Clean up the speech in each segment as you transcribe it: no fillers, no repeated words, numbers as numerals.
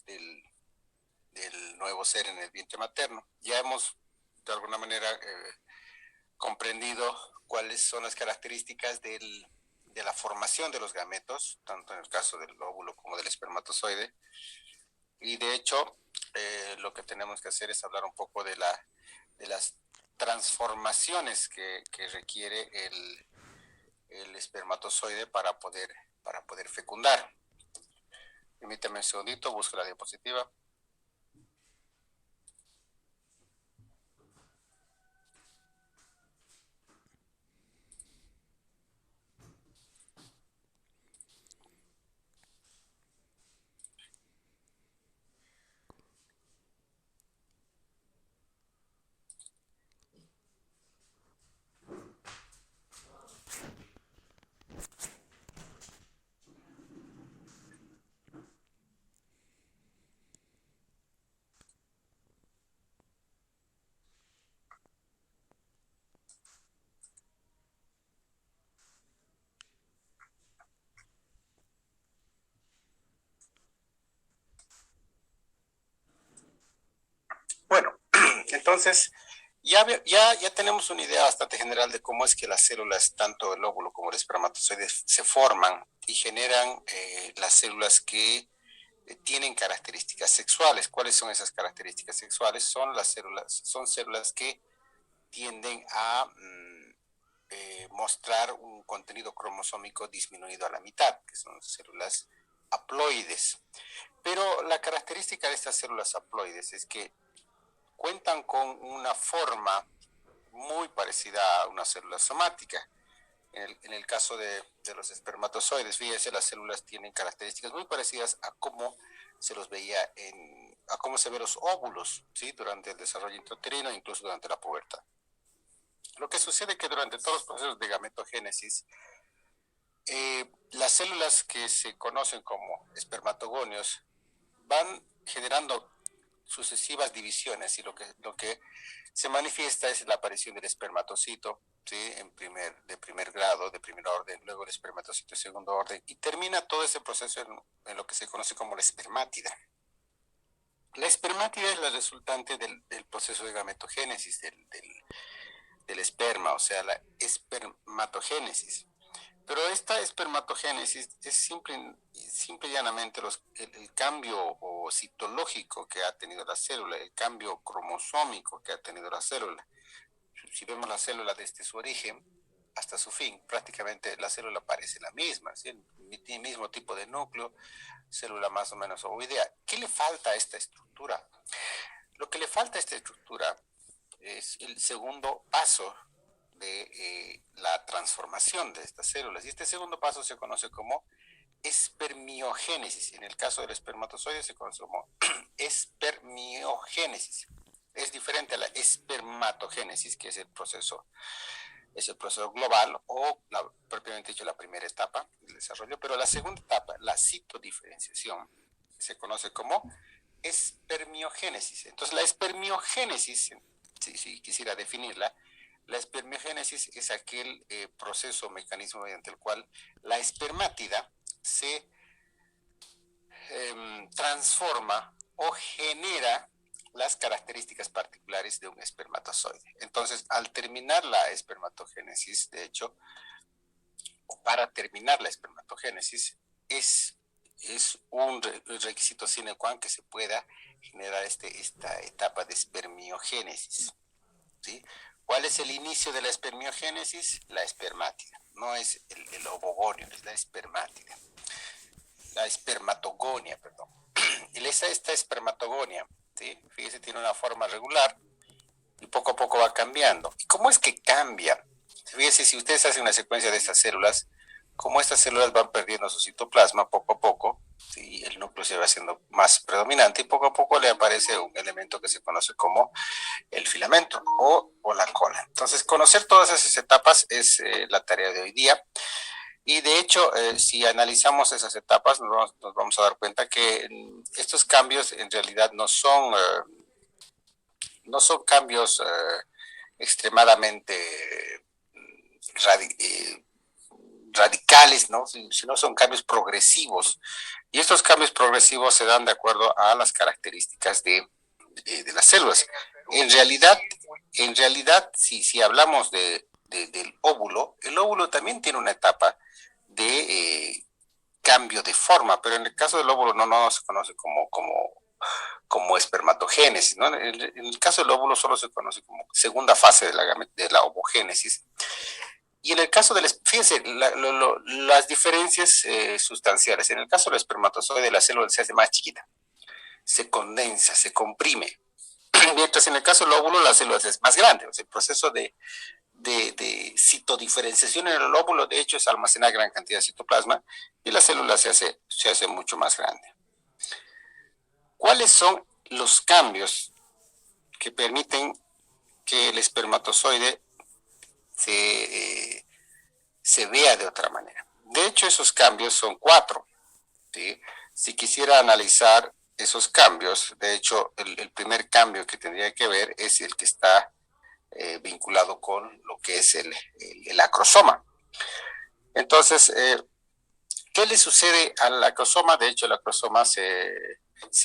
del nuevo ser en el vientre materno. Ya hemos, de alguna manera, comprendido cuáles son las características de la formación de los gametos, tanto en el caso del óvulo como del espermatozoide. Y de hecho, lo que tenemos que hacer es hablar un poco de las transformaciones que requiere el espermatozoide para poder fecundar. Permítame un segundito, busco la diapositiva. Bueno, entonces ya tenemos una idea bastante general de cómo es que las células, tanto el óvulo como el espermatozoide, se forman y generan las células que tienen características sexuales. ¿Cuáles son esas características sexuales? Son células que tienden a mostrar un contenido cromosómico disminuido a la mitad, que son células haploides. Pero la característica de estas células haploides es que cuentan con una forma muy parecida a una célula somática. En el caso de los espermatozoides, fíjense, las células tienen características muy parecidas a cómo se los veía a cómo se ven los óvulos, ¿sí? Durante el desarrollo intrauterino e incluso durante la pubertad. Lo que sucede es que durante todos los procesos de gametogénesis, las células que se conocen como espermatogonios van generando sucesivas divisiones y lo que se manifiesta es la aparición del espermatocito, ¿sí? De primer grado, de primer orden, luego el espermatocito de segundo orden, y termina todo ese proceso en lo que se conoce como la espermátida. La espermátida es la resultante del proceso de gametogénesis del esperma, o sea, la espermatogénesis. Pero esta espermatogénesis es simple y llanamente el cambio citológico que ha tenido la célula, el cambio cromosómico que ha tenido la célula. Si vemos la célula desde su origen hasta su fin, prácticamente la célula parece la misma, ¿sí? El mismo tipo de núcleo, célula más o menos ovoidea. ¿Qué le falta a esta estructura? Lo que le falta a esta estructura es el segundo paso de la transformación de estas células. Y este segundo paso se conoce como espermiogénesis. En el caso del espermatozoide se conoce como espermiogénesis. Es diferente a la espermatogénesis, que es el proceso global o propiamente dicho la primera etapa del desarrollo, pero la segunda etapa, la citodiferenciación, se conoce como espermiogénesis. Entonces la espermiogénesis, si quisiera definirla, la espermiogénesis es aquel proceso o mecanismo mediante el cual la espermátida se transforma o genera las características particulares de un espermatozoide. Entonces, al terminar la espermatogénesis, de hecho, o para terminar la espermatogénesis, es un requisito sine qua non que se pueda generar esta etapa de espermiogénesis, ¿sí? ¿Cuál es el inicio de la espermiogénesis? La espermátida. No es el ovogonio, es la espermátida. La espermatogonia, perdón. Y esta espermatogonia, ¿sí? Fíjese, tiene una forma regular y poco a poco va cambiando. ¿Y cómo es que cambia? Fíjese, si ustedes hacen una secuencia de estas células, como estas células van perdiendo su citoplasma poco a poco, ¿sí? El núcleo se va haciendo más predominante y poco a poco le aparece un elemento que se conoce como el filamento o la cola. Entonces, conocer todas esas etapas es la tarea de hoy día. Y de hecho, si analizamos esas etapas, nos vamos a dar cuenta que estos cambios en realidad no son cambios extremadamente radicales, ¿no? Sino son cambios progresivos. Y estos cambios progresivos se dan de acuerdo a las características de las células. En realidad, si hablamos del óvulo, el óvulo también tiene una etapa de cambio de forma, pero en el caso del óvulo no se conoce como espermatogénesis, ¿no? En el caso del óvulo solo se conoce como segunda fase de la ovogénesis. Y en el caso del, fíjense, las diferencias sustanciales. En el caso del espermatozoide, la célula se hace más chiquita, se condensa, se comprime. Mientras en el caso del óvulo, la célula es más grande. O sea, el proceso de citodiferenciación en el óvulo, de hecho, es almacenar gran cantidad de citoplasma y la célula se hace mucho más grande. ¿Cuáles son los cambios que permiten que el espermatozoide se vea de otra manera? De hecho, esos cambios son 4. ¿Sí? Si quisiera analizar esos cambios, de hecho, el primer cambio que tendría que ver es el que está vinculado con lo que es el acrosoma. Entonces, ¿qué le sucede al acrosoma? De hecho, el acrosoma se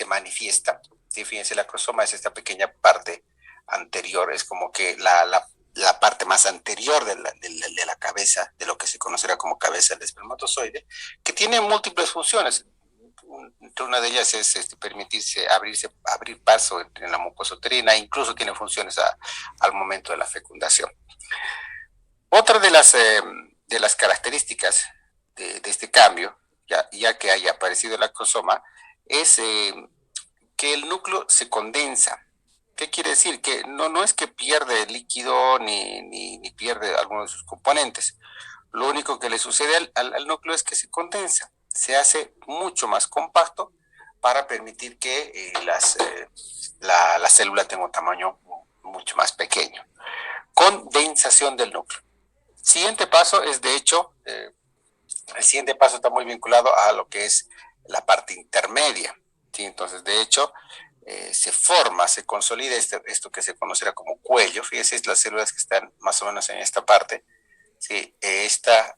manifiesta. ¿Sí? Fíjense, el acrosoma es esta pequeña parte anterior, es como que la parte más anterior de la cabeza, de lo que se conocerá como cabeza del espermatozoide, que tiene múltiples funciones. Una de ellas es abrir paso en la mucosa uterina, incluso tiene funciones al momento de la fecundación. Otra de las características de este cambio, ya que haya aparecido el acrosoma, es que el núcleo se condensa. ¿Qué quiere decir? Que no es que pierde líquido ni pierde alguno de sus componentes. Lo único que le sucede al núcleo es que se condensa, se hace mucho más compacto para permitir que la célula tenga un tamaño mucho más pequeño. Condensación del núcleo. Siguiente paso es, de hecho, el siguiente paso está muy vinculado a lo que es la parte intermedia. ¿Sí? Entonces, de hecho, se consolida esto que se conocerá como cuello. Fíjense, las células que están más o menos en esta parte. ¿Sí? Esta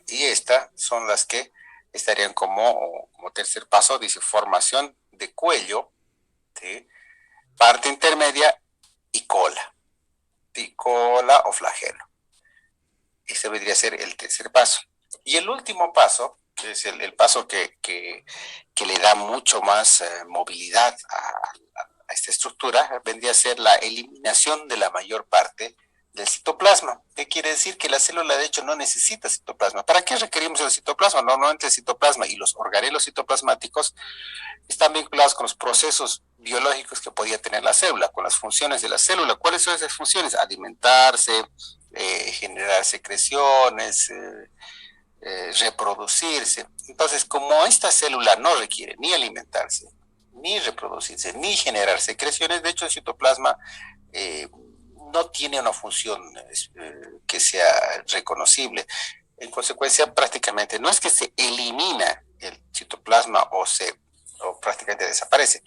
y esta son las que estarían como tercer paso, dice formación de cuello, ¿sí? Parte intermedia y cola. ¿Sí? Cola o flagelo. Ese vendría a ser el tercer paso. Y el último paso, que es el paso que le da mucho más movilidad a esta estructura, vendría a ser la eliminación de la mayor parte del citoplasma. ¿Qué quiere decir? Que la célula, de hecho, no necesita citoplasma. ¿Para qué requerimos el citoplasma? Normalmente el citoplasma y los organelos citoplasmáticos están vinculados con los procesos biológicos que podía tener la célula, con las funciones de la célula. ¿Cuáles son esas funciones? Alimentarse, generar secreciones, reproducirse. Entonces, como esta célula no requiere ni alimentarse, ni reproducirse, ni generar secreciones, de hecho el citoplasma no tiene una función que sea reconocible. En consecuencia, prácticamente no es que se elimina el citoplasma o prácticamente desaparece,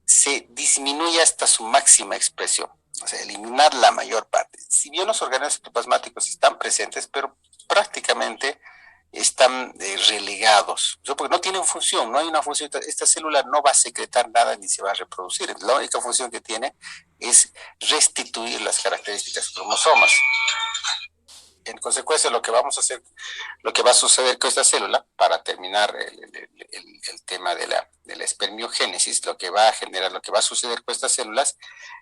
se disminuye hasta su máxima expresión, o sea, eliminar la mayor parte. Si bien los organelos citoplasmáticos están presentes, pero prácticamente están relegados, porque no tienen función, no hay una función, esta célula no va a secretar nada ni se va a reproducir, la única función que tiene es restituir las características cromosomas. En consecuencia, lo que vamos a hacer, lo que va a suceder con esta célula, para terminar el tema de la espermiogénesis, lo que va a suceder con estas células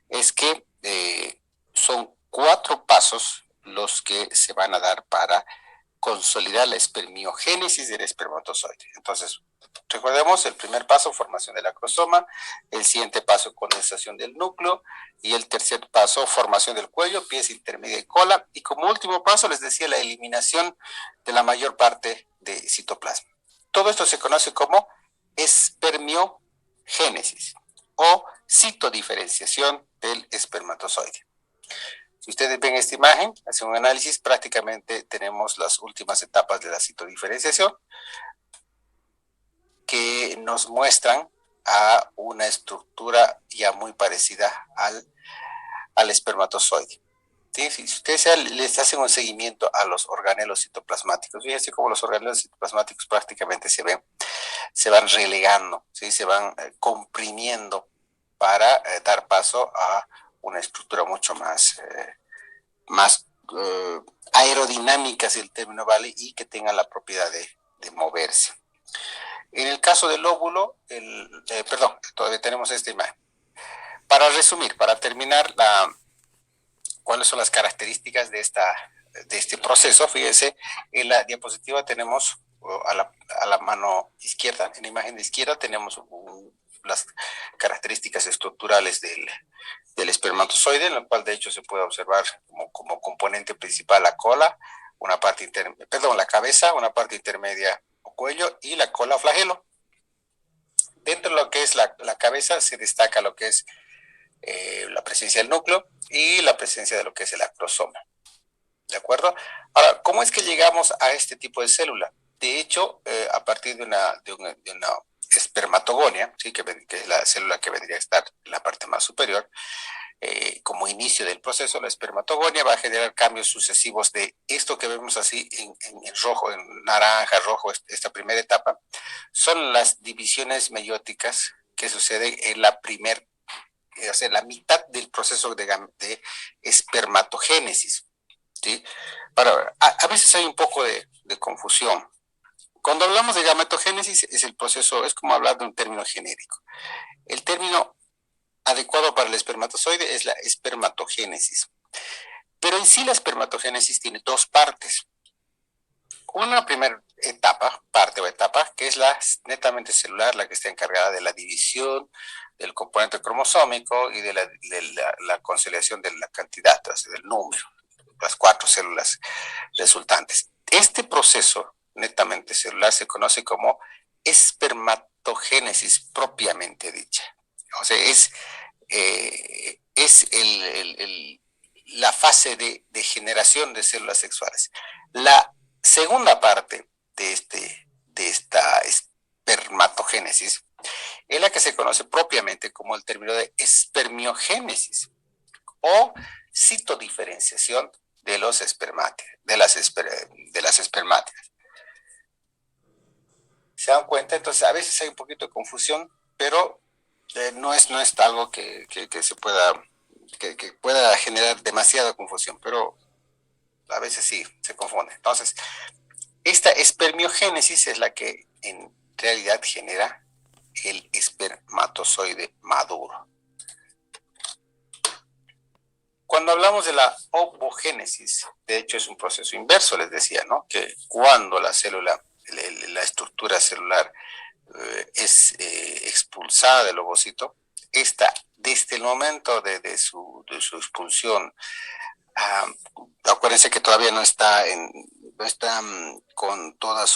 es que son 4 pasos los que se van a dar para consolidar la espermiogénesis del espermatozoide. Entonces, recordemos el primer paso, formación del acrosoma, el siguiente paso, condensación del núcleo, y el tercer paso, formación del cuello, pieza intermedia y cola, y como último paso, les decía, la eliminación de la mayor parte de citoplasma. Todo esto se conoce como espermiogénesis o citodiferenciación del espermatozoide. Si ustedes ven esta imagen, hacen un análisis, prácticamente tenemos las últimas etapas de la citodiferenciación que nos muestran a una estructura ya muy parecida al espermatozoide. ¿sí? Si ustedes les hacen un seguimiento a los organelos citoplasmáticos, fíjense cómo los organelos citoplasmáticos prácticamente se van relegando, ¿sí? Se van comprimiendo para dar paso a una estructura mucho más aerodinámica, si el término vale, y que tenga la propiedad de moverse. En el caso del óvulo, perdón, todavía tenemos esta imagen. Para resumir, para terminar, cuáles son las características de este proceso. Fíjense, en la diapositiva tenemos a la mano izquierda, en la imagen de izquierda tenemos las características estructurales del espermatozoide, en lo cual de hecho se puede observar como componente principal la cola, una parte intermedia, perdón, la cabeza, una parte intermedia o cuello y la cola o flagelo. Dentro de lo que es la cabeza se destaca lo que es la presencia del núcleo y la presencia de lo que es el acrosoma. ¿De acuerdo? Ahora, ¿cómo es que llegamos a este tipo de célula? De hecho, a partir de una espermatogonia, ¿sí? que es la célula que vendría a estar en la parte más superior, como inicio del proceso, la espermatogonia va a generar cambios sucesivos de esto que vemos así en rojo, en naranja, rojo, esta primera etapa, son las divisiones meióticas que suceden en la o sea, la mitad del proceso de espermatogénesis, ¿sí? A veces hay un poco de confusión. Cuando hablamos de gametogénesis es el proceso, es como hablar de un término genérico. El término adecuado para el espermatozoide es la espermatogénesis. Pero en sí la espermatogénesis tiene dos partes. Una primera parte o etapa, que es la netamente celular, la que está encargada de la división del componente cromosómico y de la conciliación de la cantidad, o sea, del número, las 4 células resultantes. Este proceso netamente celular se conoce como espermatogénesis propiamente dicha. O sea, es la fase de generación de células sexuales. La segunda parte de esta espermatogénesis es la que se conoce propiamente como el término de espermiogénesis o citodiferenciación de los espermátidas, de las espermátidas. ¿Se dan cuenta? Entonces, a veces hay un poquito de confusión, pero no es algo que pueda generar demasiada confusión, pero a veces sí se confunde. Entonces, esta espermiogénesis es la que en realidad genera el espermatozoide maduro. Cuando hablamos de la ovogénesis, de hecho es un proceso inverso, les decía, ¿no? Que cuando la célula, la estructura celular es expulsada del ovocito, esta, desde el momento de su expulsión, acuérdense que todavía no está con toda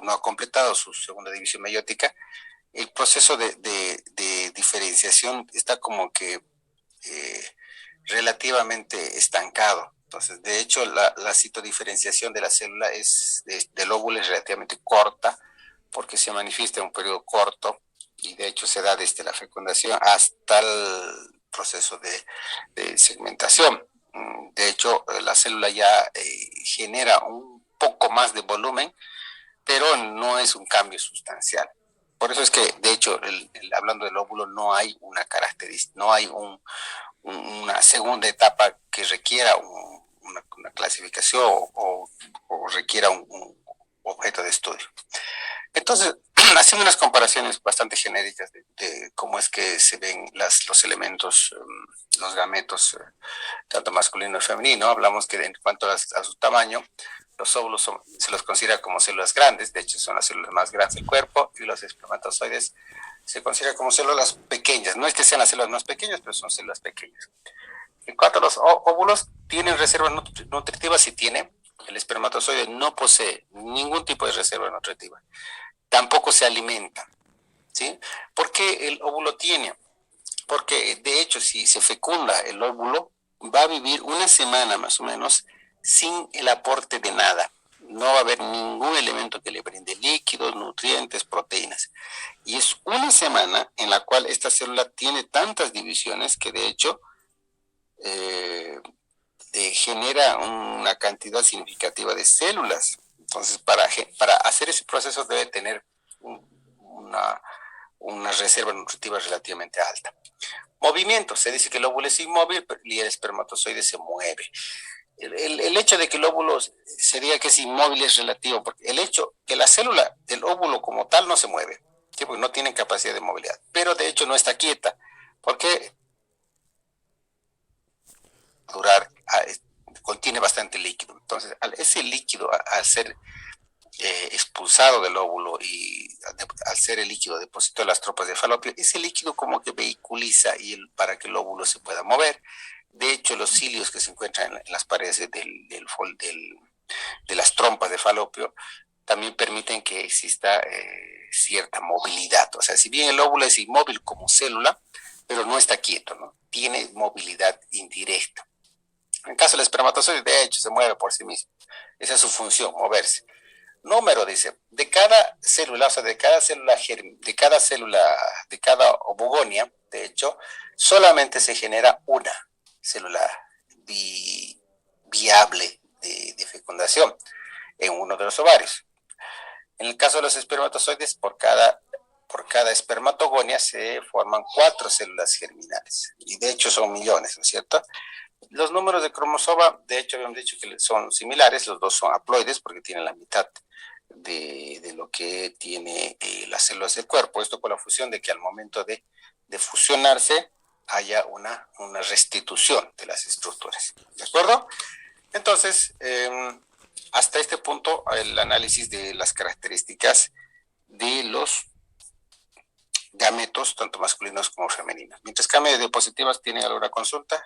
no ha completado su segunda división meiótica, el proceso de diferenciación está como que relativamente estancado. Entonces, de hecho, la citodiferenciación de la célula del óvulo es relativamente corta, porque se manifiesta en un periodo corto, y de hecho se da desde la fecundación hasta el proceso de segmentación. De hecho, la célula ya genera un poco más de volumen, pero no es un cambio sustancial. Por eso es que, de hecho, hablando del óvulo, no hay una característica, no hay una segunda etapa que requiera una clasificación o requiera un objeto de estudio. Entonces, haciendo unas comparaciones bastante genéricas de cómo es que se ven los elementos, los gametos, tanto masculino y femenino, hablamos que en cuanto a su tamaño, los óvulos se los considera como células grandes, de hecho son las células más grandes del cuerpo, y los espermatozoides se consideran como células pequeñas. No es que sean las células más pequeñas, pero son células pequeñas. En cuanto a los óvulos, ¿tienen reservas nutritivas? Sí tiene. El espermatozoide no posee ningún tipo de reserva nutritiva. Tampoco se alimenta, ¿sí? ¿Por qué el óvulo tiene? Porque, de hecho, si se fecunda el óvulo, va a vivir una semana más o menos sin el aporte de nada. No va a haber ningún elemento que le brinde líquidos, nutrientes, proteínas. Y es una semana en la cual esta célula tiene tantas divisiones que, de hecho, genera una cantidad significativa de células. Entonces, para hacer ese proceso debe tener una reserva nutritiva relativamente alta. Movimiento, se dice que el óvulo es inmóvil y el espermatozoide se mueve. El hecho de que el óvulo se diga que es inmóvil es relativo, porque el hecho que la célula del óvulo como tal no se mueve, ¿sí? Porque no tiene capacidad de movilidad, pero de hecho no está quieta, porque durar, contiene bastante líquido. Entonces, ese líquido, al ser expulsado del óvulo y al ser el líquido depositado en las tropas de Falopio, ese líquido como que vehiculiza para que el óvulo se pueda mover. De hecho, los cilios que se encuentran en las paredes de las trompas de Falopio también permiten que exista cierta movilidad. O sea, si bien el óvulo es inmóvil como célula, pero no está quieto, ¿no? Tiene movilidad indirecta. En caso del espermatozoide, de hecho, se mueve por sí mismo. Esa es su función, moverse. Número, dice, de cada célula, o sea, de cada ovugonia, de hecho, solamente se genera una célula viable de fecundación en uno de los ovarios. En el caso de los espermatozoides, por cada espermatogonia se forman 4 células germinales. Y de hecho son millones, ¿no es cierto? Los números de cromosoma, de hecho, habíamos dicho que son similares, los dos son haploides porque tienen la mitad de lo que tiene las células del cuerpo. Esto por la fusión de que al momento de fusionarse haya una restitución de las estructuras. ¿De acuerdo? Entonces, hasta este punto, el análisis de las características de los gametos, tanto masculinos como femeninos. Mientras cambie de diapositivas, ¿tienen alguna consulta?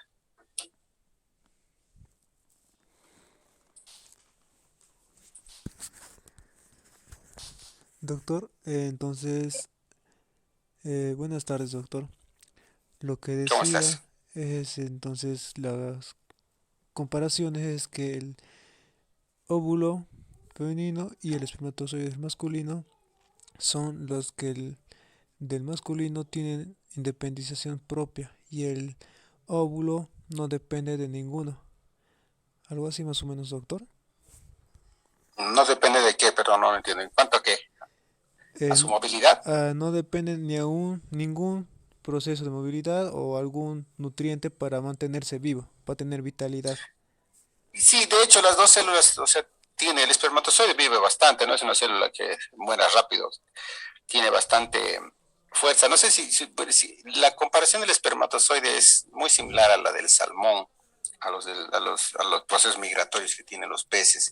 Doctor, entonces, buenas tardes, doctor. Lo que ¿Cómo decía estás? es entonces las comparaciones es que el óvulo femenino y el espermatozoide masculino son los que el del masculino tienen independización propia y el óvulo no depende de ninguno. Algo así más o menos, doctor. No depende de qué, pero no lo entiendo. ¿En cuanto a qué? ¿A su En- movilidad? no depende ni aún ningún proceso de movilidad o algún nutriente para mantenerse vivo, para tener vitalidad. Sí, de hecho, las dos células, o sea, tiene el espermatozoide vive bastante, no es una célula que muera rápido, tiene bastante fuerza. No sé si la comparación del espermatozoide es muy similar a la del salmón, a los procesos migratorios que tienen los peces.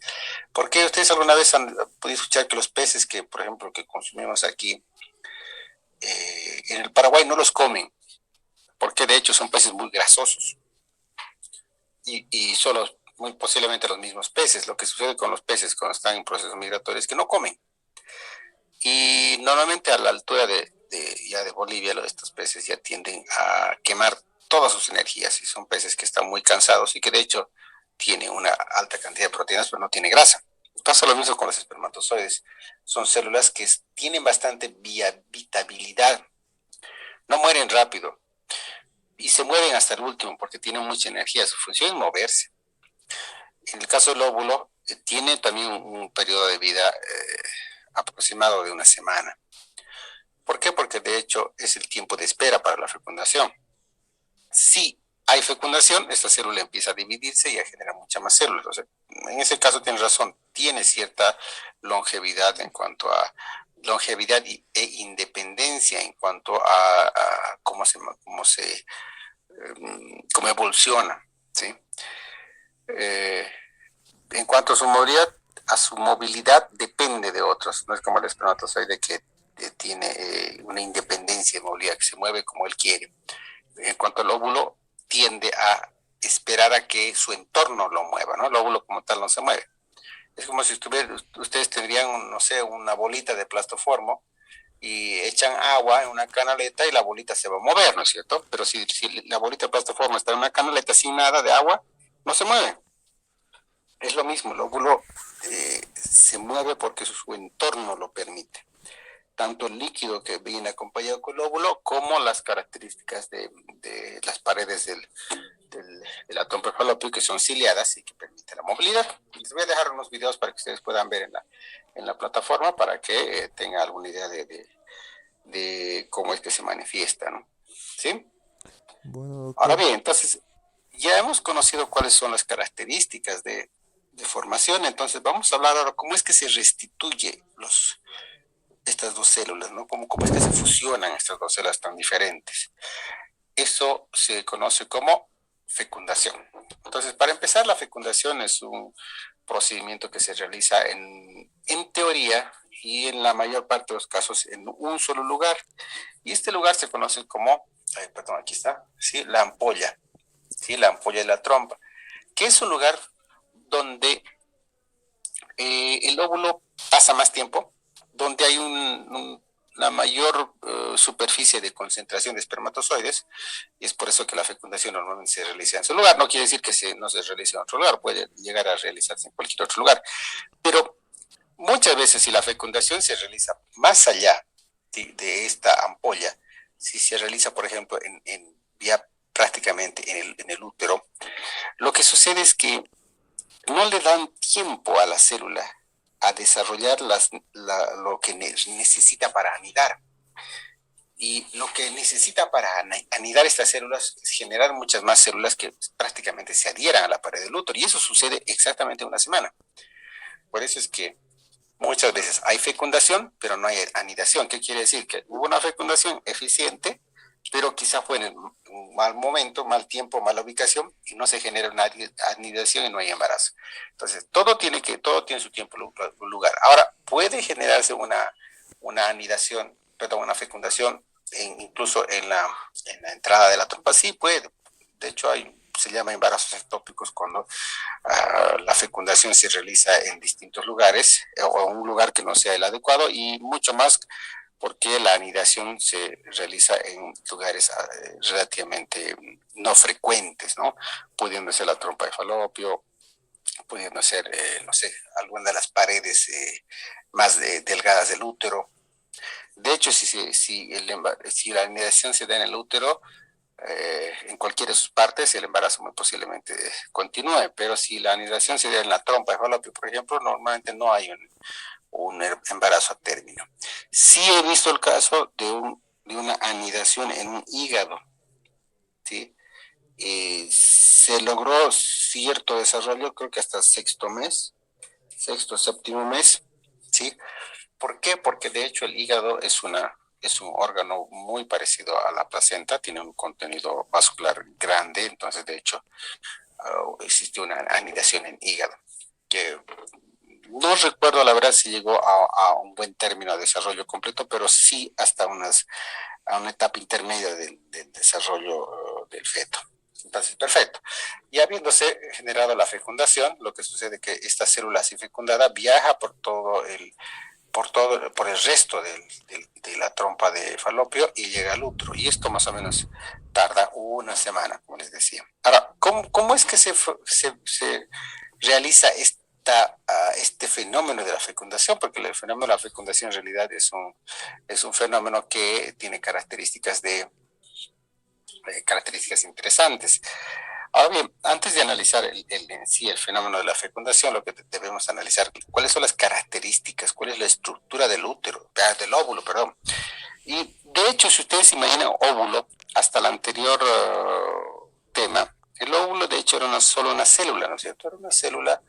¿Por qué ustedes alguna vez han podido escuchar que los peces que, por ejemplo, que consumimos aquí en el Paraguay no los comen? Porque de hecho son peces muy grasosos y son muy posiblemente los mismos peces. Lo que sucede con los peces cuando están en procesos migratorios es que no comen. Y normalmente a la altura ya de Bolivia, estos peces ya tienden a quemar todas sus energías y son peces que están muy cansados y que de hecho tienen una alta cantidad de proteínas, pero no tiene grasa. Pasa lo mismo con los espermatozoides. Son células que tienen bastante viabilidad, no mueren rápido y se mueven hasta el último porque tienen mucha energía. Su función es moverse. En el caso del óvulo, tiene también un periodo de vida aproximado de una semana. ¿Por qué? Porque de hecho es el tiempo de espera para la fecundación. Si hay fecundación, esta célula empieza a dividirse y a generar muchas más células. O sea, en ese caso tienes razón, tiene cierta longevidad en cuanto a longevidad independencia en cuanto a cómo evoluciona, ¿sí? Eh, en cuanto a su movilidad depende de otros, no es como el espermatozoide que tiene una independencia de movilidad, que se mueve como él quiere. En cuanto al óvulo, tiende a esperar a que su entorno lo mueva, ¿no? El óvulo como tal no se mueve. Es como si ustedes tendrían, no sé, una bolita de plastoformo y echan agua en una canaleta y la bolita se va a mover, ¿no es cierto? Pero si la bolita de plastoformo está en una canaleta sin nada de agua, no se mueve. Es lo mismo, el óvulo se mueve porque su entorno lo permite. Tanto el líquido que viene acompañado con el óvulo como las características de las paredes de la trompa de falopio, que son ciliadas y que permiten la movilidad. Les voy a dejar unos videos para que ustedes puedan ver en la plataforma para que tengan alguna idea de cómo es que se manifiesta, ¿no? ¿Sí? Bueno, Ahora doctor. bien, entonces ya hemos conocido cuáles son las características de formación, entonces vamos a hablar ahora cómo es que se restituye estas dos células, ¿no? Cómo es que se fusionan estas dos células tan diferentes. Eso se conoce como fecundación. Entonces, para empezar, la fecundación es un procedimiento que se realiza en teoría y en la mayor parte de los casos en un solo lugar. Y este lugar se conoce como, perdón, aquí está, ¿sí? La ampolla, ¿sí? La ampolla de la trompa, que es un lugar donde el óvulo pasa más tiempo, donde hay una mayor superficie de concentración de espermatozoides, y es por eso que la fecundación normalmente se realiza en su lugar. No quiere decir que no se realice en otro lugar, puede llegar a realizarse en cualquier otro lugar, pero muchas veces si la fecundación se realiza más allá de esta ampolla, si se realiza, por ejemplo, ya prácticamente en el útero, lo que sucede es que no le dan tiempo a la célula a desarrollar lo que necesita para anidar. Y lo que necesita para anidar estas células es generar muchas más células que prácticamente se adhieran a la pared del útero. Y eso sucede exactamente en una semana. Por eso es que muchas veces hay fecundación, pero no hay anidación. ¿Qué quiere decir? Que hubo una fecundación eficiente, pero quizá fue en un mal momento, mal tiempo, mala ubicación, y no se genera una anidación y no hay embarazo. Entonces, todo tiene su tiempo, lugar. Ahora, puede generarse una anidación, perdón, una fecundación, incluso en la entrada de la trompa, sí puede. De hecho, se llama embarazos ectópicos cuando la fecundación se realiza en distintos lugares o en un lugar que no sea el adecuado, y mucho más porque la anidación se realiza en lugares relativamente no frecuentes, ¿no? Pudiendo ser la trompa de falopio, pudiendo ser, no sé, alguna de las paredes más delgadas del útero. De hecho, si la anidación se da en el útero, en cualquiera de sus partes, el embarazo muy posiblemente continúe, pero si la anidación se da en la trompa de falopio, por ejemplo, normalmente no hay un embarazo a término. Sí he visto el caso de una anidación en un hígado, ¿sí? Se logró cierto desarrollo, creo que hasta sexto, séptimo mes, ¿sí? ¿Por qué? Porque de hecho el hígado es un órgano muy parecido a la placenta, tiene un contenido vascular grande, entonces de hecho existe una anidación en hígado, que no recuerdo la verdad si llegó a un buen término de desarrollo completo, pero sí hasta a una etapa intermedia del desarrollo del feto. Entonces, perfecto. Y habiéndose generado la fecundación, lo que sucede es que esta célula así fecundada viaja por el resto de la trompa de falopio y llega al útero. Y esto más o menos tarda una semana, como les decía. Ahora, ¿cómo es que se realiza este fenómeno de la fecundación? Porque el fenómeno de la fecundación en realidad es un fenómeno que tiene características interesantes. Ahora bien, antes de analizar en sí el fenómeno de la fecundación, lo que debemos analizar, cuáles son las características, cuál es la estructura del útero, del óvulo, perdón. Y de hecho, si ustedes se imaginan óvulo, hasta el anterior tema, el óvulo de hecho era solo una célula, ¿no es cierto? Era una célula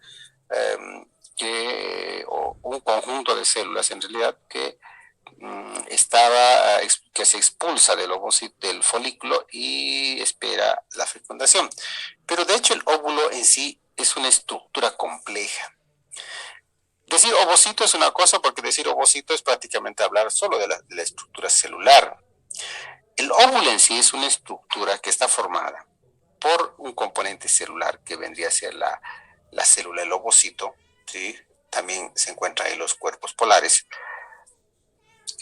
o un conjunto de células en realidad que que se expulsa del ovocito, del folículo, y espera la fecundación. Pero de hecho el óvulo en sí es una estructura compleja. Decir ovocito es una cosa, porque decir ovocito es prácticamente hablar solo de la estructura celular. El óvulo en sí es una estructura que está formada por un componente celular que vendría a ser la célula del ovocito, ¿sí? También se encuentran ahí los cuerpos polares,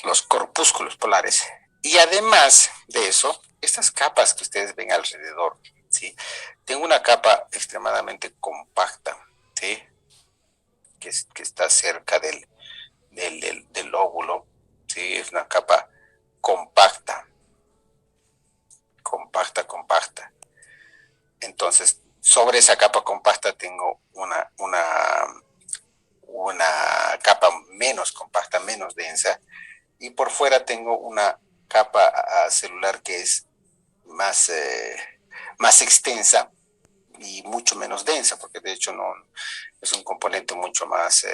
los corpúsculos polares, y además de eso, estas capas que ustedes ven alrededor, ¿sí? Tengo una capa extremadamente compacta, ¿sí? Que está cerca del óvulo, ¿sí? Es una capa compacta, compacta. Sobre esa capa compacta tengo una capa menos compacta, menos densa, y por fuera tengo una capa celular que es más, más extensa y mucho menos densa, porque de hecho no es un componente mucho más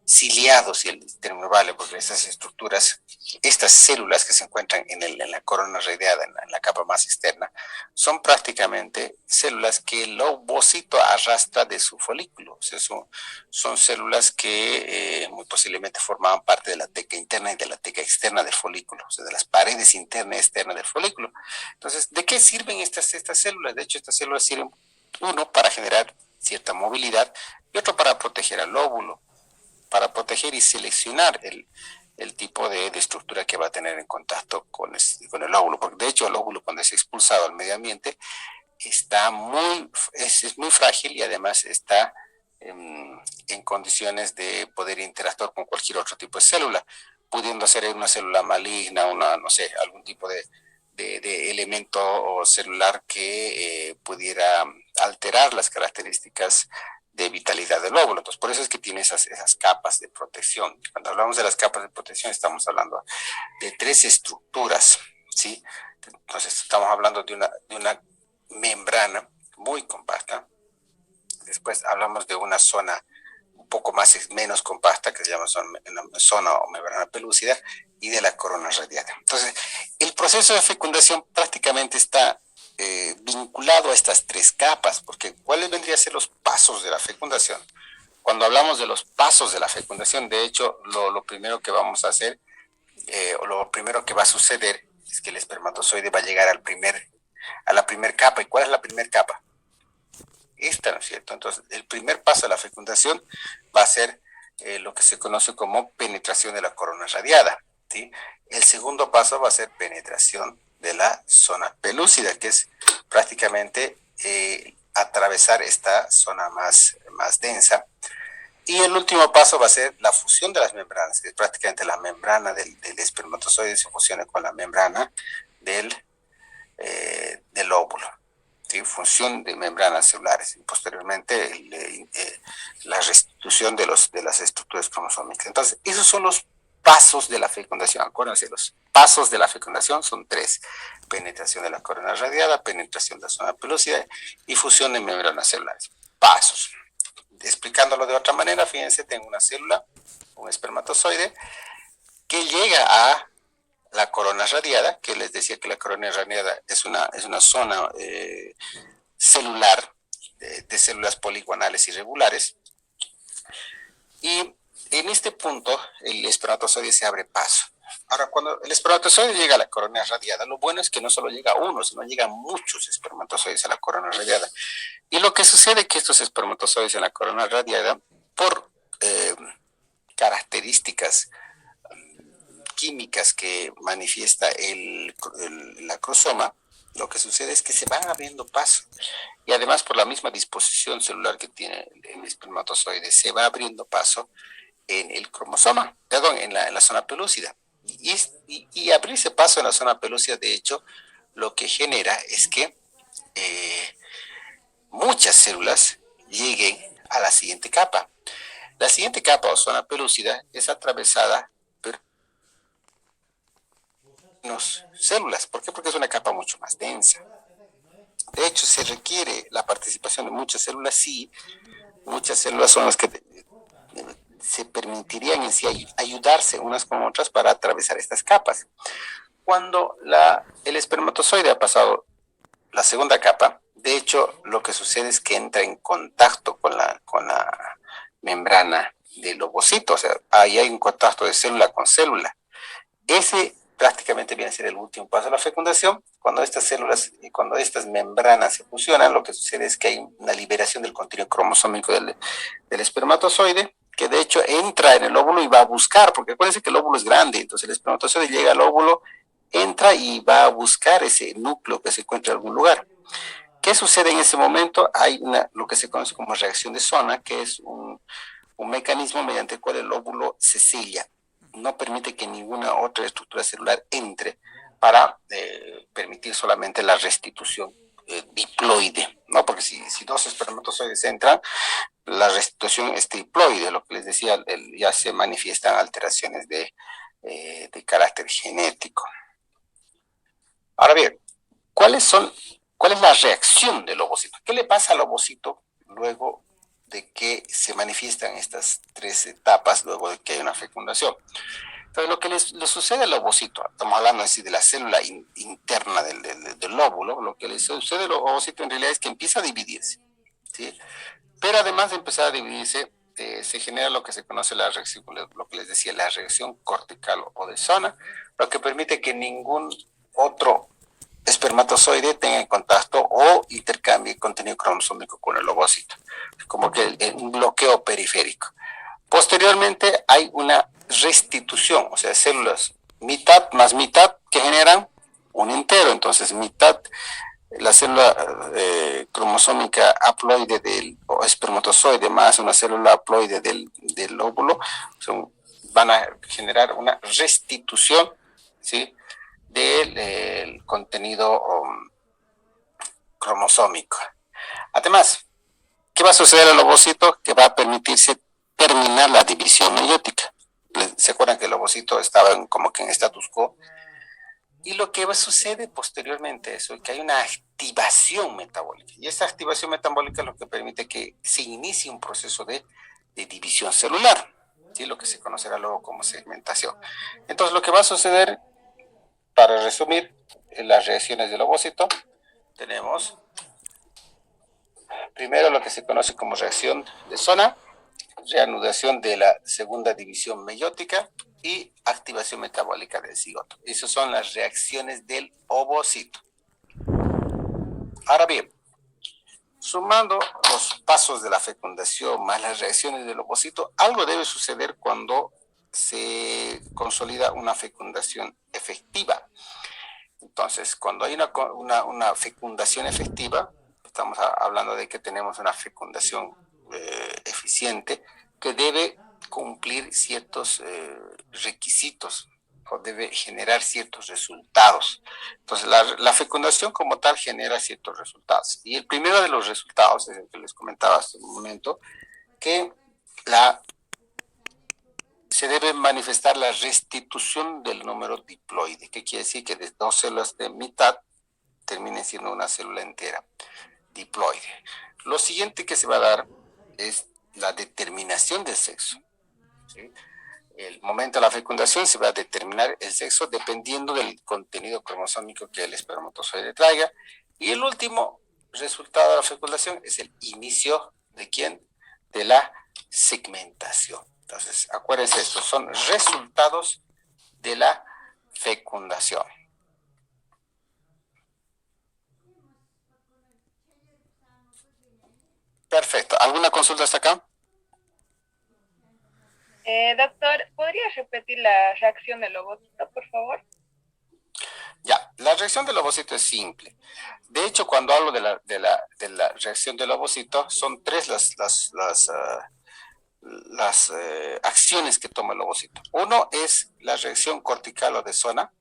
ciliado, si el término vale, porque estas estructuras, estas células que se encuentran en la corona radiada, en la capa más externa, son prácticamente células que el ovocito arrastra de su folículo. O sea, son células que muy posiblemente formaban parte de la teca interna y de la teca externa del folículo, o sea, de las paredes interna y externa del folículo. Entonces, ¿de qué sirven estas células? De hecho, estas células sirven, uno, para generar cierta movilidad y otro para proteger al óvulo, para proteger y seleccionar el tipo de estructura que va a tener en contacto con el óvulo, porque de hecho el óvulo cuando es expulsado al medio ambiente está es muy frágil y además está en condiciones de poder interactuar con cualquier otro tipo de célula, pudiendo ser una célula maligna, no sé, algún tipo de elemento celular que pudiera alterar las características de vitalidad del óvulo. Entonces, por eso es que tiene esas capas de protección. Cuando hablamos de las capas de protección, estamos hablando de tres estructuras, ¿sí? Entonces, estamos hablando de una membrana muy compacta. Después hablamos de una zona un poco menos compacta, que se llama zona o membrana pelúcida, y de la corona radiada. Entonces, el proceso de fecundación prácticamente está vinculado a estas tres capas, porque ¿cuáles vendrían a ser los pasos de la fecundación? Cuando hablamos de los pasos de la fecundación, de hecho, lo primero que vamos a hacer, o lo primero que va a suceder, es que el espermatozoide va a llegar a la primera capa. ¿Y cuál es la primera capa? Esta, ¿no es cierto? Entonces, el primer paso de la fecundación va a ser lo que se conoce como penetración de la corona radiada, ¿sí? El segundo paso va a ser penetración de la zona pelúcida, que es prácticamente atravesar esta zona más densa. Y el último paso va a ser la fusión de las membranas, que es prácticamente la membrana del espermatozoide se fusiona con la membrana del óvulo. ¿Sí? Función de membranas celulares y posteriormente la restitución de las estructuras cromosómicas. Entonces, esos son los pasos de la fecundación. Acuérdense, los pasos de la fecundación son tres: penetración de la corona radiada, penetración de la zona pelúcida y fusión de membranas celulares. Pasos. Explicándolo de otra manera, fíjense, tengo una célula, un espermatozoide, que llega a la corona radiada, que les decía que la corona radiada es una zona celular de células poligonales irregulares, y en este punto el espermatozoide se abre paso. Ahora, cuando el espermatozoide llega a la corona radiada, lo bueno es que no solo llega uno, sino llegan muchos espermatozoides a la corona radiada. Y lo que sucede es que estos espermatozoides en la corona radiada, por características químicas que manifiesta la cromosoma, lo que sucede es que se van abriendo paso. Y además, por la misma disposición celular que tiene el espermatozoide, se va abriendo paso en el cromosoma, perdón, en la zona pelúcida. Y abrirse paso en la zona pelúcida, de hecho, lo que genera es que muchas células lleguen a la siguiente capa. La siguiente capa o zona pelúcida es atravesada por menos células. ¿Por qué? Porque es una capa mucho más densa. De hecho, se requiere la participación de muchas células, sí. Muchas células son las que se permitirían en sí ayudarse unas con otras para atravesar estas capas. Cuando el espermatozoide ha pasado la segunda capa, de hecho, lo que sucede es que entra en contacto con la membrana del ovocito, o sea, ahí hay un contacto de célula con célula. Ese prácticamente viene a ser el último paso de la fecundación. Cuando estas células y cuando estas membranas se fusionan, lo que sucede es que hay una liberación del contenido cromosómico del espermatozoide, que de hecho entra en el óvulo y va a buscar, porque acuérdense que el óvulo es grande, entonces el espermatozoide llega al óvulo, entra y va a buscar ese núcleo que se encuentra en algún lugar. ¿Qué sucede en ese momento? Hay lo que se conoce como reacción de zona, que es un mecanismo mediante el cual el óvulo se sella, no permite que ninguna otra estructura celular entre para permitir solamente la restitución diploide, ¿no? Porque si dos espermatozoides entran, la restitución es triploide, lo que les decía, ya se manifiestan alteraciones de carácter genético. Ahora bien, ¿cuál es la reacción del ovocito? ¿Qué le pasa al ovocito luego de que se manifiestan estas tres etapas, luego de que hay una fecundación? Entonces, lo que le sucede al ovocito, estamos hablando así de la célula interna del óvulo, lo que le sucede al ovocito en realidad es que empieza a dividirse, ¿sí? Pero además de empezar a dividirse, se genera lo que se conoce la reacción, lo que les decía, la reacción cortical o de zona, lo que permite que ningún otro espermatozoide tenga contacto o intercambie contenido cromosómico con el ovocito, como que un bloqueo periférico. Posteriormente hay una restitución, o sea, células mitad más mitad que generan un entero, entonces mitad la célula cromosómica haploide del espermatozoide más una célula haploide del óvulo van a generar una restitución, ¿sí?, del contenido cromosómico. Además, ¿qué va a suceder al ovocito? Que va a permitirse terminar la división meiótica. ¿Se acuerdan que el ovocito estaba como que en status quo? Y lo que sucede posteriormente a eso es que hay una activación metabólica. Y esa activación metabólica es lo que permite que se inicie un proceso de división celular, ¿sí?, lo que se conocerá luego como segmentación. Entonces, lo que va a suceder, para resumir, en las reacciones del ovocito, tenemos primero lo que se conoce como reacción de zona, reanudación de la segunda división meiótica y activación metabólica del cigoto. Esas son las reacciones del ovocito. Ahora bien, sumando los pasos de la fecundación más las reacciones del ovocito, algo debe suceder cuando se consolida una fecundación efectiva. Entonces, cuando hay una fecundación efectiva, estamos hablando de que tenemos una fecundación eficiente que debe cumplir ciertos requisitos o debe generar ciertos resultados. Entonces, la fecundación como tal genera ciertos resultados. Y el primero de los resultados es el que les comentaba hace un momento, que se debe manifestar la restitución del número diploide, que quiere decir que de dos células de mitad termine siendo una célula entera diploide. Lo siguiente que se va a dar es la determinación del sexo, ¿sí? El momento de la fecundación se va a determinar el sexo dependiendo del contenido cromosómico que el espermatozoide traiga. Y el último resultado de la fecundación es el inicio ¿de quién? De la segmentación. Entonces, acuérdense, estos son resultados de la fecundación. Perfecto. ¿Alguna consulta hasta acá? Doctor, ¿podría repetir la reacción del ovocito, por favor? Ya, la reacción del ovocito es simple. De hecho, cuando hablo de la reacción del ovocito, son tres las acciones que toma el ovocito. Uno es la reacción cortical o de zona,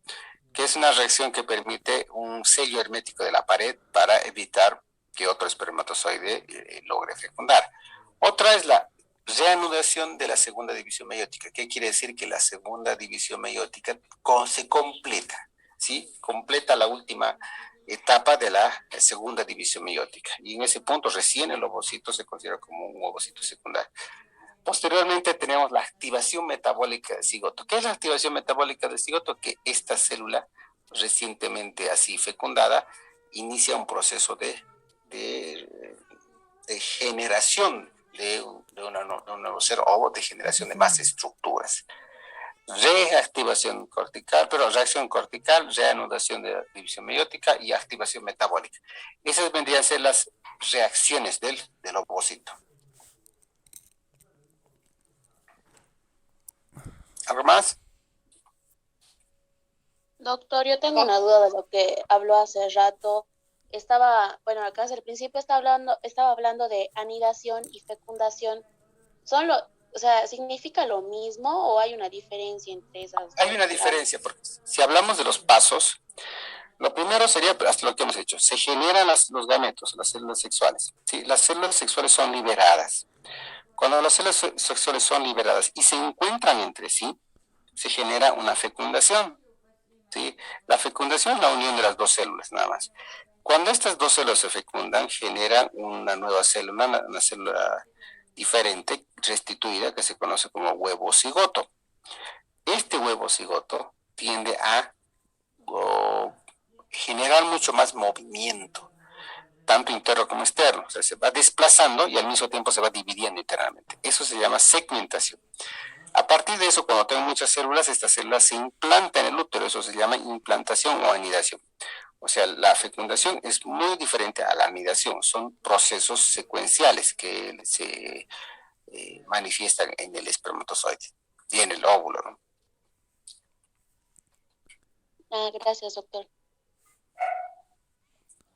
que es una reacción que permite un sello hermético de la pared para evitar que otro espermatozoide logre fecundar. Otra es la reanudación de la segunda división meiótica. ¿Qué quiere decir? Que la segunda división meiótica se completa, ¿sí? Completa la última etapa de la segunda división meiótica. Y en ese punto recién el ovocito se considera como un ovocito secundario. Posteriormente tenemos la activación metabólica del cigoto. ¿Qué es la activación metabólica del cigoto? Que esta célula recientemente así fecundada inicia un proceso de generación de un nuevo ser o de generación de más estructuras. Reactivación cortical, reacción cortical, reanudación de la división meiótica y activación metabólica. Esas vendrían a ser las reacciones del ovocito. ¿Algo más? Doctor, yo tengo una duda de lo que habló hace rato. Acá al principio estaba hablando de anidación y fecundación. ¿Significa lo mismo o hay una diferencia entre esas dos? Hay una diferencia, porque si hablamos de los pasos, Lo primero sería hasta lo que hemos hecho. Se generan los gametos, las células sexuales. ¿Sí? Las células sexuales son liberadas. Cuando las células sexuales son liberadas y se encuentran entre sí, se genera una fecundación. ¿Sí? La fecundación es la unión de las dos células, nada más. Cuando estas dos células se fecundan, generan una nueva célula, una célula diferente, restituida, que se conoce como huevo cigoto. Este huevo cigoto tiende a generar mucho más movimiento, tanto interno como externo. O sea, se va desplazando y al mismo tiempo se va dividiendo internamente. Eso se llama segmentación. A partir de eso, cuando tengo muchas células, estas células se implantan en el útero. Eso se llama implantación o anidación. O sea, la fecundación es muy diferente a la anidación. Son procesos secuenciales que se manifiestan en el espermatozoide y en el óvulo, ¿no? Gracias, doctor.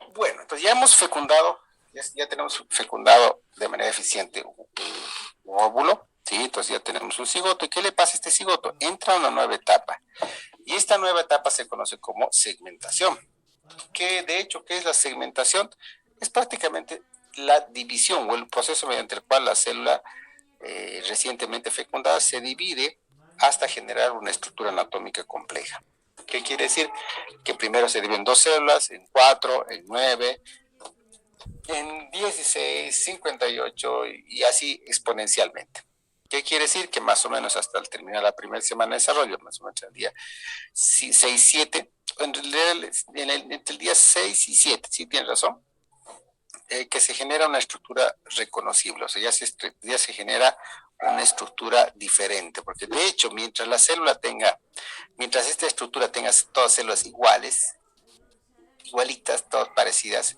Bueno, entonces ya hemos fecundado, ya tenemos fecundado de manera eficiente un óvulo, ¿sí? Entonces ya tenemos un cigoto. ¿Y qué le pasa a este cigoto? Entra a una nueva etapa. Y esta nueva etapa se conoce como segmentación. Que de hecho, ¿qué es la segmentación? Es prácticamente la división o el proceso mediante el cual la célula recientemente fecundada se divide hasta generar una estructura anatómica compleja. ¿Qué quiere decir? Que primero se dividen dos células, en 4, en 9, en 16, 58 y así exponencialmente. ¿Qué quiere decir? Que más o menos hasta el terminar la primera semana de desarrollo, más o menos el día 6, 7, en realidad entre el día 6 y 7, sí tienes razón, que se genera una estructura reconocible, o sea, ya se genera una estructura diferente, porque de hecho, mientras esta estructura tenga todas células igualitas, todas parecidas,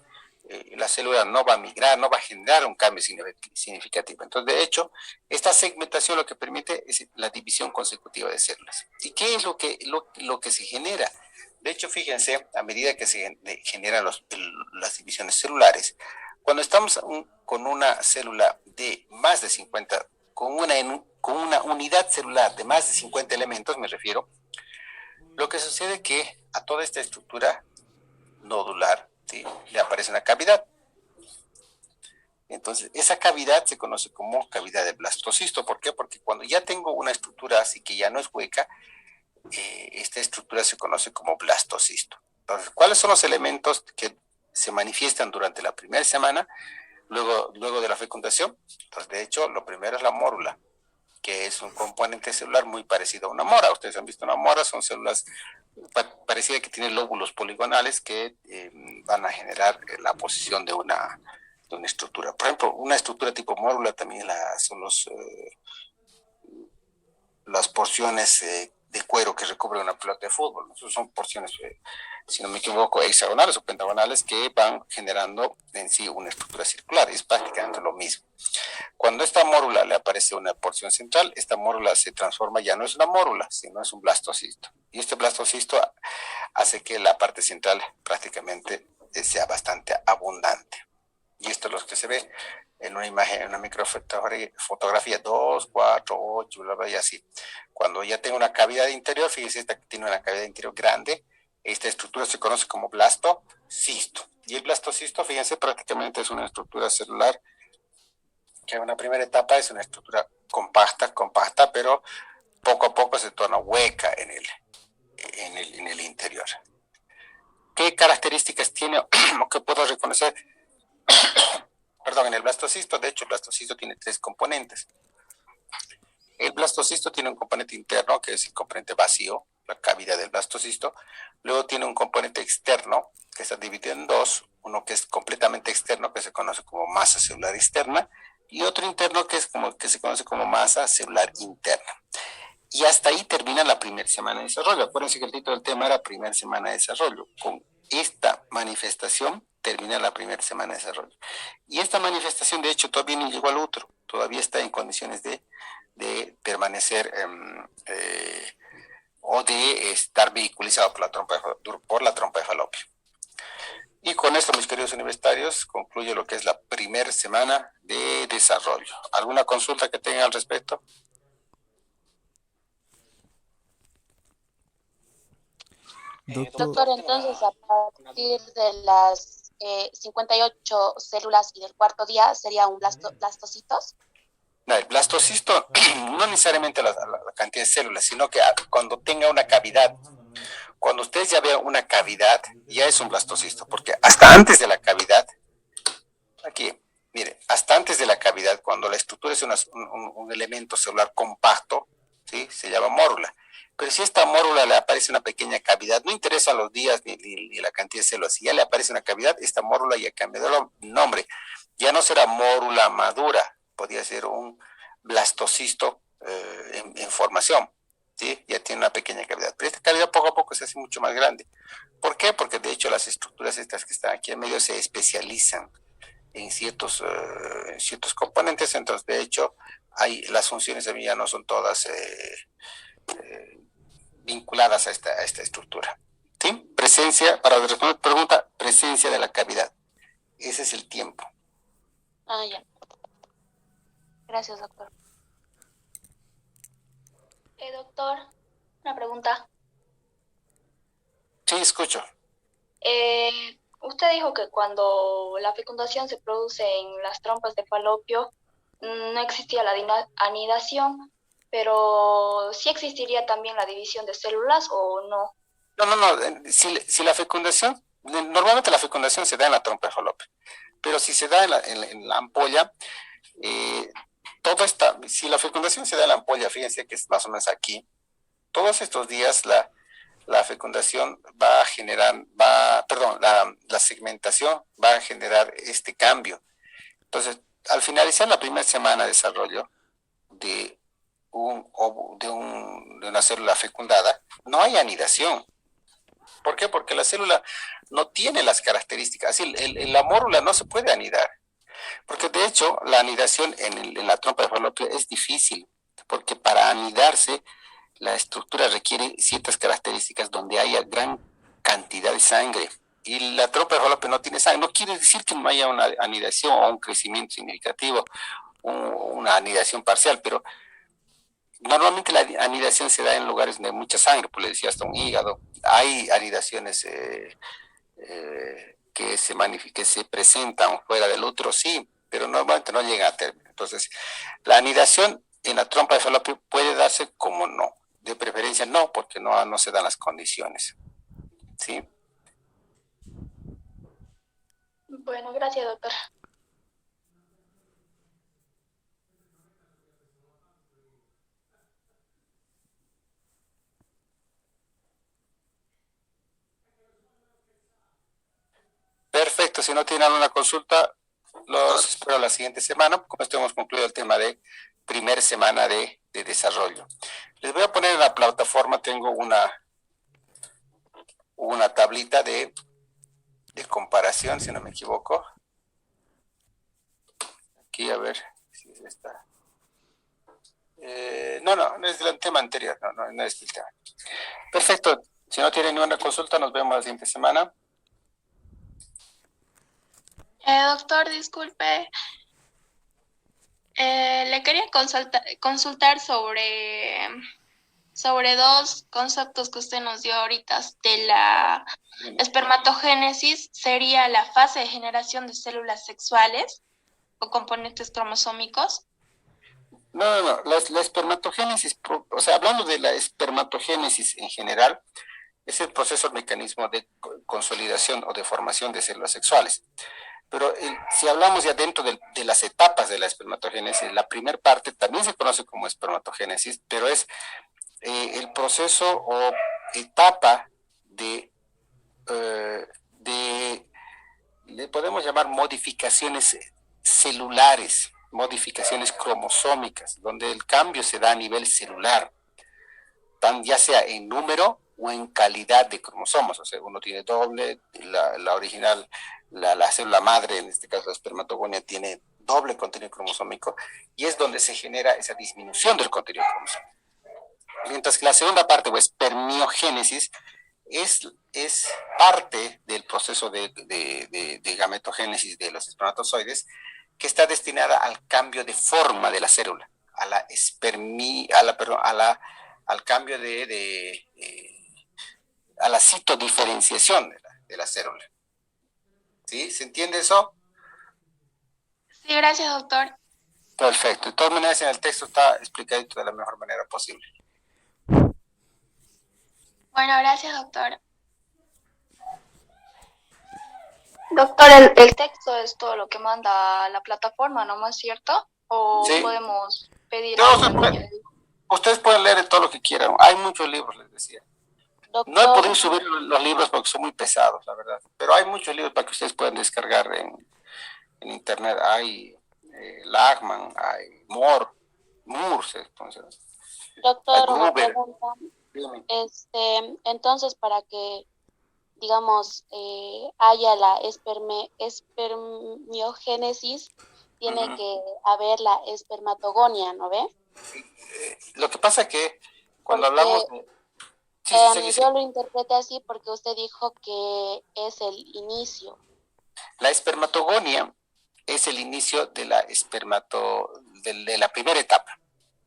la célula no va a migrar, no va a generar un cambio significativo. Entonces, de hecho, esta segmentación lo que permite es la división consecutiva de células. ¿Y qué es lo que se genera? De hecho, fíjense, a medida que se generan las divisiones celulares, cuando estamos con una célula de más de 50, con una unidad celular de más de 50 elementos, me refiero, lo que sucede es que a toda esta estructura nodular, ¿sí?, le aparece una cavidad. Entonces, esa cavidad se conoce como cavidad de blastocisto. ¿Por qué? Porque cuando ya tengo una estructura así que ya no es hueca, esta estructura se conoce como blastocisto. Entonces, ¿cuáles son los elementos que se manifiestan durante la primera semana, luego de la fecundación? Entonces, de hecho, lo primero es la mórula, que es un componente celular muy parecido a una mora. Ustedes han visto una mora, son células parecidas que tienen lóbulos poligonales que van a generar la posición de una estructura. Por ejemplo, una estructura tipo mórula también son las porciones de cuero que recubre una pelota de fútbol. Esas son porciones, si no me equivoco, hexagonales o pentagonales que van generando en sí una estructura circular. Es prácticamente lo mismo. Cuando a esta mórula le aparece una porción central, esta mórula se transforma, ya no es una mórula, sino es un blastocisto. Y este blastocisto hace que la parte central prácticamente sea bastante abundante. Y esto es lo que se ve en una imagen, en una microfotografía 2, 4, 8, y así. Cuando ya tengo una cavidad interior, fíjense, esta que tiene una cavidad interior grande, esta estructura se conoce como blastocisto. Y el blastocisto, fíjense, prácticamente es una estructura celular que en una primera etapa es una estructura compacta, pero poco a poco se torna hueca en el interior. ¿Qué características tiene o qué puedo reconocer? Perdón, en el blastocisto. De hecho, el blastocisto tiene 3 componentes. El blastocisto tiene un componente interno, que es el componente vacío, la cavidad del blastocisto. Luego tiene un componente externo, que está dividido en 2. Uno que es completamente externo, que se conoce como masa celular externa, y otro interno que se conoce como masa celular interna. Y hasta ahí termina la primera semana de desarrollo. Acuérdense que el título del tema era primera semana de desarrollo. Con esta manifestación termina la primera semana de desarrollo. Y esta manifestación, de hecho, todavía no llegó al útero. Todavía está en condiciones de permanecer o de estar vehiculizado por la trompa de falopio. Y con esto, mis queridos universitarios, concluye lo que es la primera semana de desarrollo. ¿Alguna consulta que tengan al respecto? Doctor, Doctor, entonces a partir de las 58 células y del cuarto día sería un blastocitos. No, el blastocisto no necesariamente la cantidad de células, sino que cuando tenga una cavidad, cuando ustedes ya vean una cavidad, ya es un blastocisto, porque hasta antes de la cavidad, aquí, mire, hasta antes de la cavidad, cuando la estructura es un elemento celular compacto, ¿sí? Se llama mórula. Pero si a esta mórula le aparece una pequeña cavidad, no interesa los días ni la cantidad de células, si ya le aparece una cavidad, esta mórula ya cambia de nombre. Ya no será mórula madura, podría ser un blastocisto en formación, ¿sí? Ya tiene una pequeña cavidad. Pero esta cavidad poco a poco se hace mucho más grande. ¿Por qué? Porque de hecho las estructuras estas que están aquí en medio se especializan en ciertos componentes, entonces de hecho las funciones de ya no son todas vinculadas a esta estructura. ¿Sí? Presencia, para responder pregunta, presencia de la cavidad. Ese es el tiempo. Ah, ya. Gracias, doctor. Doctor, una pregunta. Sí, escucho. Usted dijo que cuando la fecundación se produce en las trompas de falopio, no existía la anidación, pero ¿sí existiría también la división de células o no? No. Si la fecundación, normalmente la fecundación se da en la trompa de falopio, pero si se da en la ampolla, si la fecundación se da en la ampolla, fíjense que es más o menos aquí, todos estos días la fecundación va a generar, la segmentación va a generar este cambio. Entonces, al finalizar la primera semana de desarrollo de una célula fecundada, no hay anidación. ¿Por qué? Porque la célula no tiene las características, así la mórula no se puede anidar, porque de hecho la anidación en la trompa de falopio es difícil, porque para anidarse la estructura requiere ciertas características donde haya gran cantidad de sangre. Y la trompa de falopio no tiene sangre. No quiere decir que no haya una anidación o un crecimiento significativo, una anidación parcial, pero normalmente la anidación se da en lugares donde hay mucha sangre, pues le decía hasta un hígado. Hay anidaciones que se presentan fuera del útero, sí, pero normalmente no llega a término. Entonces, la anidación en la trompa de falopio puede darse como no. De preferencia no, porque no se dan las condiciones. ¿Sí? Bueno, gracias, doctor. Perfecto, si no tienen alguna consulta, los espero la siguiente semana. Con esto hemos concluido el tema de primera semana de desarrollo. Les voy a poner en la plataforma, tengo una tablita de comparación, si no me equivoco. Aquí, a ver si es esta. No es del tema anterior, no es el tema. Perfecto, si no tienen ninguna consulta, nos vemos la siguiente semana. Doctor, disculpe, le quería consultar sobre dos conceptos que usted nos dio ahorita de la espermatogénesis. ¿Sería la fase de generación de células sexuales o componentes cromosómicos? No. La espermatogénesis, o sea, hablando de la espermatogénesis en general, es el proceso, el mecanismo de consolidación o de formación de células sexuales. Pero si hablamos ya dentro de las etapas de la espermatogénesis, la primera parte también se conoce como espermatogénesis, pero es el proceso o etapa le podemos llamar modificaciones celulares, modificaciones cromosómicas, donde el cambio se da a nivel celular, ya sea en número o en calidad de cromosomas. O sea, uno tiene doble, la original, la célula madre, en este caso la espermatogonia, tiene doble contenido cromosómico, y es donde se genera esa disminución del contenido cromosómico. Mientras que la segunda parte, o espermiogénesis, es parte del proceso de gametogénesis de los espermatozoides, que está destinada al cambio de forma de la célula, al cambio a la citodiferenciación de la célula. ¿Sí? ¿Se entiende eso? Sí, gracias, doctor. Perfecto. De todas maneras, en el texto está explicadito de la mejor manera posible. Bueno, gracias, doctor. Doctor, el texto es todo lo que manda la plataforma, ¿no es cierto? ¿O Sí. podemos pedir No, algo en línea? ustedes pueden leer todo lo que quieran. Hay muchos libros, les decía. Doctor, No he podido subir los libros porque son muy pesados, la verdad. Pero hay muchos libros para que ustedes puedan descargar en internet. Hay Lachman, hay Moore, entonces, hay doctor, una Gruber. pregunta. Dígame. Entonces, para que, digamos, haya la espermiogénesis, tiene que haber la espermatogonia, ¿no ve? Lo que pasa es que cuando Porque, hablamos de... Sí, sí. yo lo interpreté así porque usted dijo que es el inicio. La espermatogonia es el inicio de la de la primera etapa,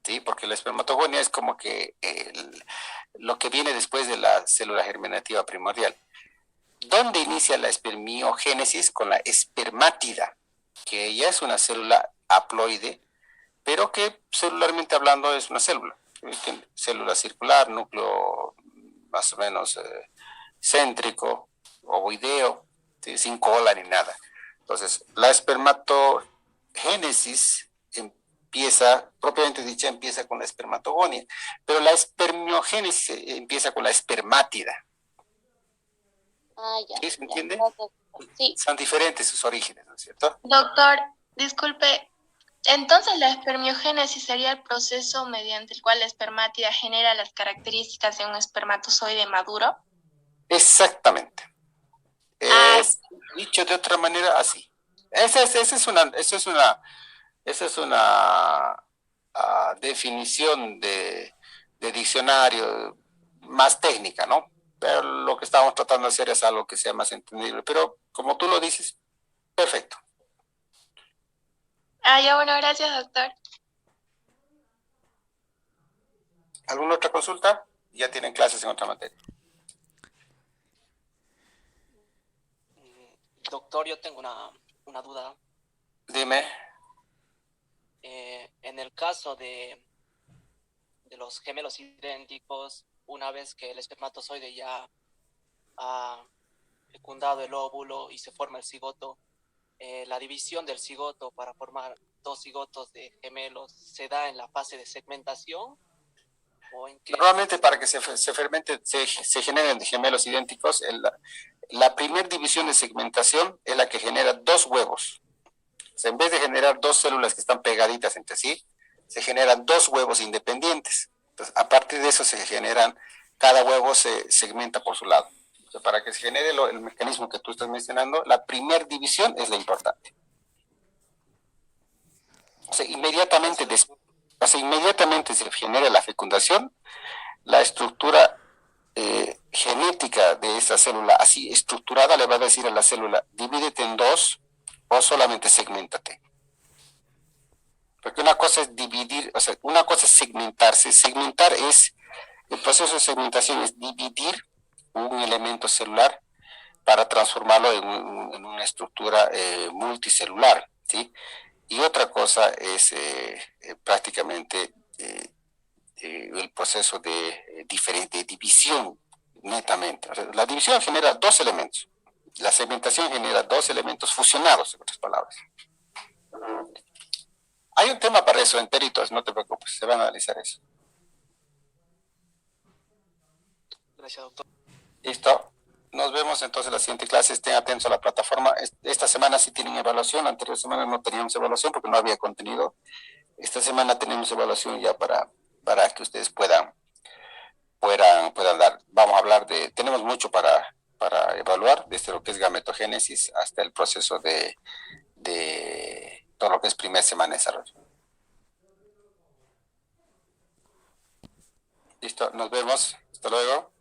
¿sí? Porque la espermatogonia es como que lo que viene después de la célula germinativa primordial. ¿Dónde inicia la espermiogénesis? Con la espermátida, que ya es una célula haploide, pero que celularmente hablando es una célula. Célula circular, núcleo más o menos céntrico, ovoideo, ¿sí? Sin cola ni nada. Entonces, la espermatogénesis empieza, propiamente dicha, empieza con la espermatogonia, pero la espermiogénesis empieza con la espermátida. Ah, ya. ¿Sí? ¿Se entiende? Gracias. Sí. Son diferentes sus orígenes, ¿no es cierto? Doctor, disculpe, entonces la espermiogénesis sería el proceso mediante el cual la espermátida genera las características de un espermatozoide maduro. Exactamente. Dicho de otra manera, así. Esa es una definición de diccionario más técnica, ¿no? Pero lo que estamos tratando de hacer es algo que sea más entendible. Pero como tú lo dices, perfecto. Ya, bueno, gracias, doctor. ¿Alguna otra consulta? Ya tienen clases en otra materia. Doctor, yo tengo una duda. Dime. En el caso de los gemelos idénticos, una vez que el espermatozoide ya ha fecundado el óvulo y se forma el cigoto, la división del cigoto para formar dos cigotos de gemelos se da en la fase de segmentación. Normalmente para que se fermente, se generen gemelos idénticos, la primera división de segmentación es la que genera dos huevos. O sea, en vez de generar dos células que están pegaditas entre sí, se generan dos huevos independientes. Entonces, a partir de eso se generan, cada huevo se segmenta por su lado. O sea, para que se genere el mecanismo que tú estás mencionando, la primera división es la importante. O sea, inmediatamente se genera la fecundación, la estructura genética de esa célula así estructurada le va a decir a la célula, divídete en dos o solamente segméntate. Porque una cosa es dividir, o sea, una cosa es segmentarse. Segmentar es, el proceso de segmentación es dividir un elemento celular para transformarlo en una estructura multicelular, ¿sí? Y otra cosa es prácticamente el proceso de división netamente. O sea, la división genera dos elementos. La segmentación genera dos elementos fusionados, en otras palabras. Hay un tema para eso en peritos, no te preocupes, se van a analizar eso. Gracias, doctor. Listo. Nos vemos entonces en la siguiente clase. Estén atentos a la plataforma. Esta semana sí tienen evaluación. La anterior semana no teníamos evaluación porque no había contenido. Esta semana tenemos evaluación ya para que ustedes puedan dar. Vamos a hablar tenemos mucho para evaluar, desde lo que es gametogénesis hasta el proceso de todo lo que es primera semana de desarrollo. Listo, nos vemos. Hasta luego.